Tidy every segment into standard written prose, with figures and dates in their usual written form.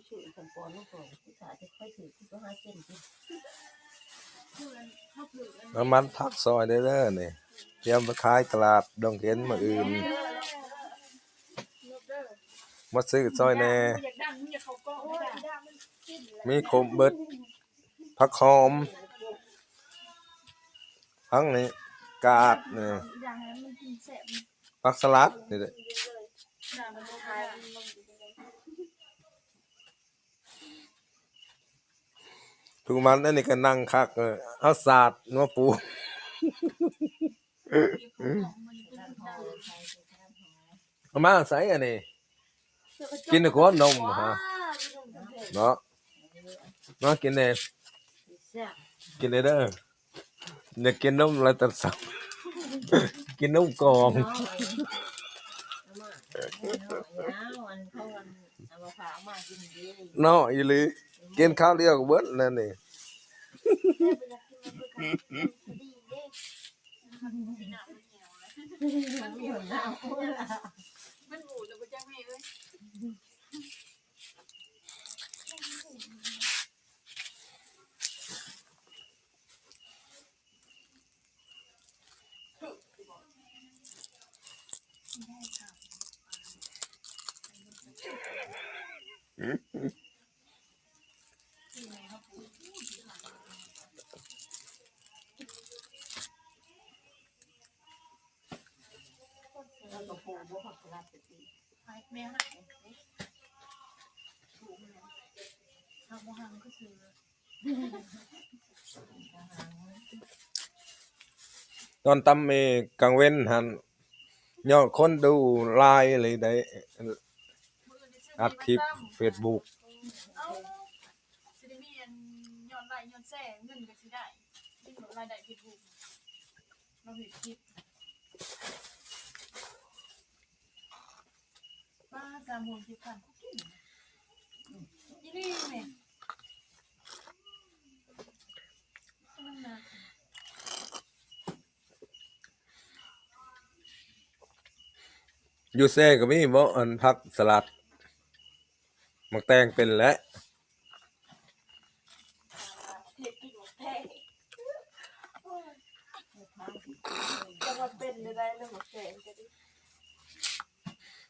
ชื่อสังกรลูกโป่งที่ขาจะค่อยถือที่ก็5 เซนที่น้ำมันผักซอยได้เลยนี่เตรียมไปขายตลาดดงเห็นมาอื่นมาซื้อซอยแน่มีขมเบิดผักหอมผักนี่กาดนี่ผักสลัดนี่เลยทุกมันอันนี้ก็นั่งคักเอาสาดนัวปูเอามาใส่อันนี้กินกับนมฮะเนาะเนาะกินเลยกินเลยเด้ออยากกินนมอะไรตัดสับกินนมกอง เนาะอีหลีกินข้าวเดียวก็เบิดนั่นนี่ตอนตำกลางเว้นหันยอดคนดูไลน์อะไรได้อัดคลิป Facebook อยู่แซ่ก็มีบ่อันผักสลัดมักแตงเป็นแล้ว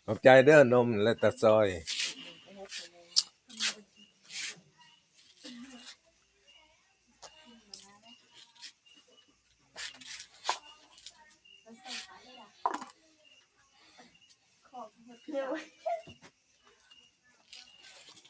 ขอบใจเด้อนมและตะซอย